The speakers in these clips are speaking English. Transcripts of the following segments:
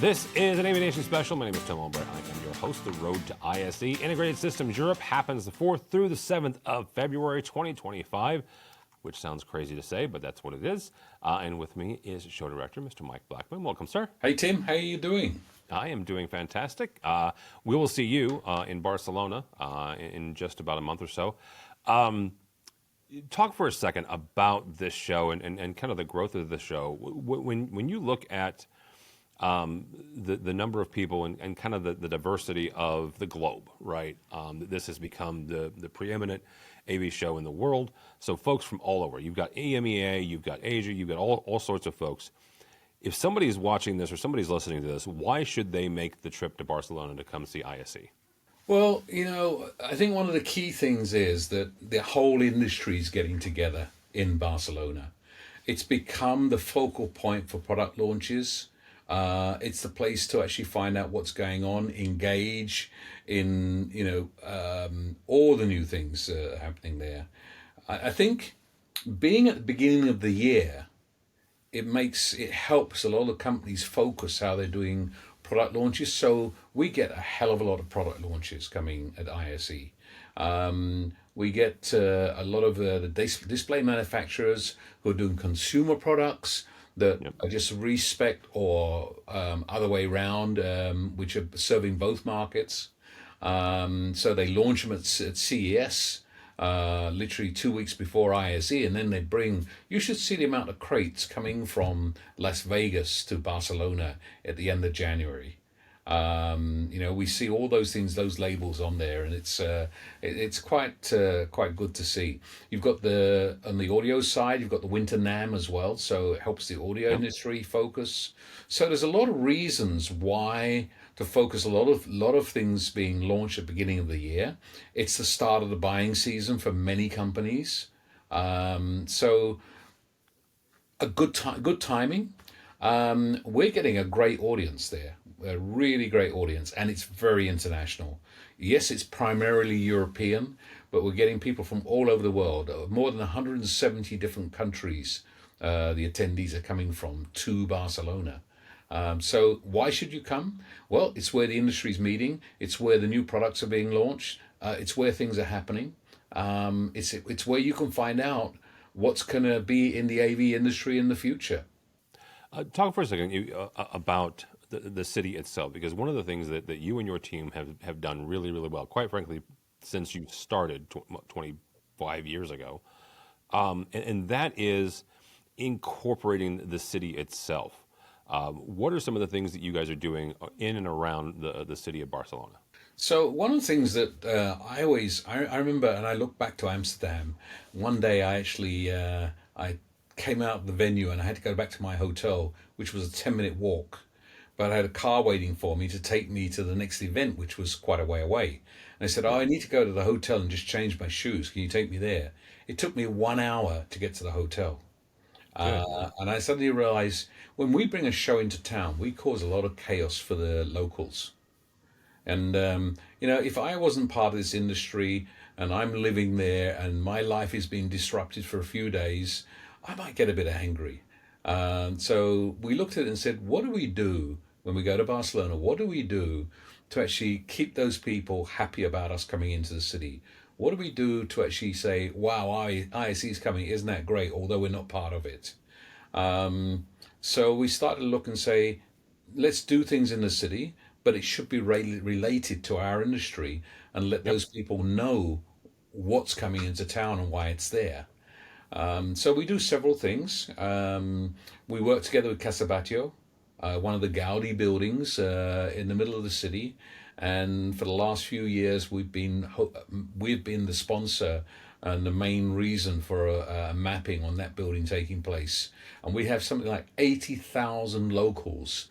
This is an AVNation special. My name is Tom Albright. I am your host. The Road to ISE Integrated Systems Europe happens the 4th through the 7th of February 2025, which sounds crazy to say, but that's what it is. And with me is show director, Mr. Mike Blackman. Welcome, sir. Hey, Tim. How are you doing? I am doing fantastic. We will see you in Barcelona in just about a month or so. Talk for a second about this show and kind of the growth of the show. When you look at the number of people and kind of the diversity of the globe, right? This has become the preeminent AV show in the world. So folks from all over. You've got EMEA, you've got Asia, you've got all sorts of folks. If somebody's watching this or somebody's listening to this, why should they make the trip to Barcelona to come see ISE? Well, I think one of the key things is that the whole industry is getting together in Barcelona. It's become the focal point for product launches. It's the place to actually find out what's going on, engage in, all the new things happening there. I think being at the beginning of the year, it helps a lot of companies focus how they're doing product launches. So we get a hell of a lot of product launches coming at ISE. We get a lot of the display manufacturers who are doing consumer products that are just respec or other way around, which are serving both markets. So they launch them at CES, literally 2 weeks before ISE, and then you should see the amount of crates coming from Las Vegas to Barcelona at the end of January. We see all those things, those labels on there, and it's quite good to see. You've got on the audio side, you've got the Winter NAMM as well, so it helps the audio industry focus. So there's a lot of reasons why to focus a lot of things being launched at the beginning of the year. It's the start of the buying season for many companies, so a good timing. We're getting a great audience there, a really great audience, and it's very international. Yes, it's primarily European, but we're getting people from all over the world, more than 170 different countries. The attendees are coming from to Barcelona. So why should you come? Well, it's where the industry's meeting. It's where the new products are being launched. It's where things are happening. It's where you can find out what's going to be in the AV industry in the future. Talk for a second about the city itself, because one of the things that you and your team have done really, really well, quite frankly, since you started 25 years ago, and that is incorporating the city itself. What are some of the things that you guys are doing in and around the city of Barcelona? So one of the things that I remember, and I look back to Amsterdam, one day I came out of the venue and I had to go back to my hotel, which was a 10-minute walk. But I had a car waiting for me to take me to the next event, which was quite a way away. And I said, I need to go to the hotel and just change my shoes. Can you take me there? It took me 1 hour to get to the hotel. And I suddenly realized when we bring a show into town, we cause a lot of chaos for the locals. And, if I wasn't part of this industry and I'm living there and my life is being disrupted for a few days, I might get a bit angry. So we looked at it and said, what do we do when we go to Barcelona? What do we do to actually keep those people happy about us coming into the city? What do we do to actually say, wow, ISE is coming, isn't that great, although we're not part of it? So we started to look and say, let's do things in the city, but it should be related to our industry and let those people know what's coming into town and why it's there. So we do several things. We work together with Casabatio, one of the Gaudi buildings in the middle of the city. And for the last few years, we've been the sponsor and the main reason for a mapping on that building taking place. And we have something like 80,000 locals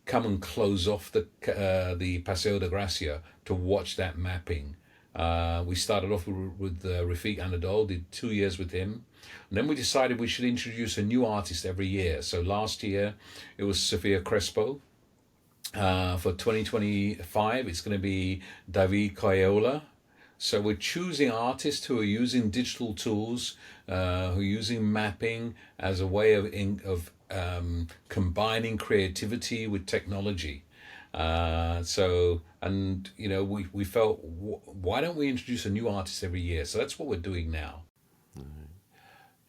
come and close off the Paseo de Gracia to watch that mapping. We started off with Rafik Anadol, did 2 years with him. And then we decided we should introduce a new artist every year. So last year, it was Sofia Crespo. For 2025, it's going to be David Coyola. So we're choosing artists who are using digital tools, who are using mapping as a way of combining creativity with technology. And we felt, why don't we introduce a new artist every year? So that's what we're doing now.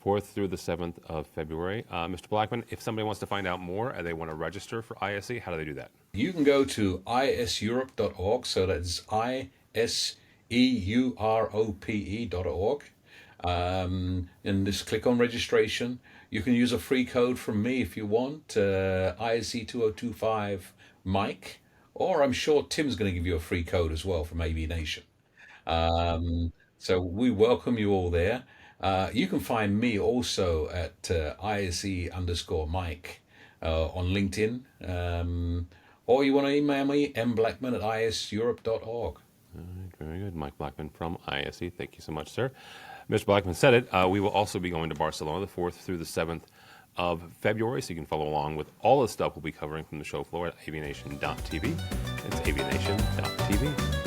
4th through the 7th of February. Mr. Blackman, if somebody wants to find out more and they want to register for ISE, how do they do that? You can go to iseurope.org, so that's ISEUROPE.org, and just click on registration. You can use a free code from me if you want, ISE2025 Mike, or I'm sure Tim's going to give you a free code as well from AVNation. So we welcome you all there. You can find me also at ISE_Mike on LinkedIn. Or you want to email me, mblackman at iseurope.org. All right, very good. Mike Blackman from ISE. Thank you so much, sir. Mr. Blackman said it. We will also be going to Barcelona the 4th through the 7th of February, so you can follow along with all the stuff we'll be covering from the show floor at avnation.tv. It's avnation.tv.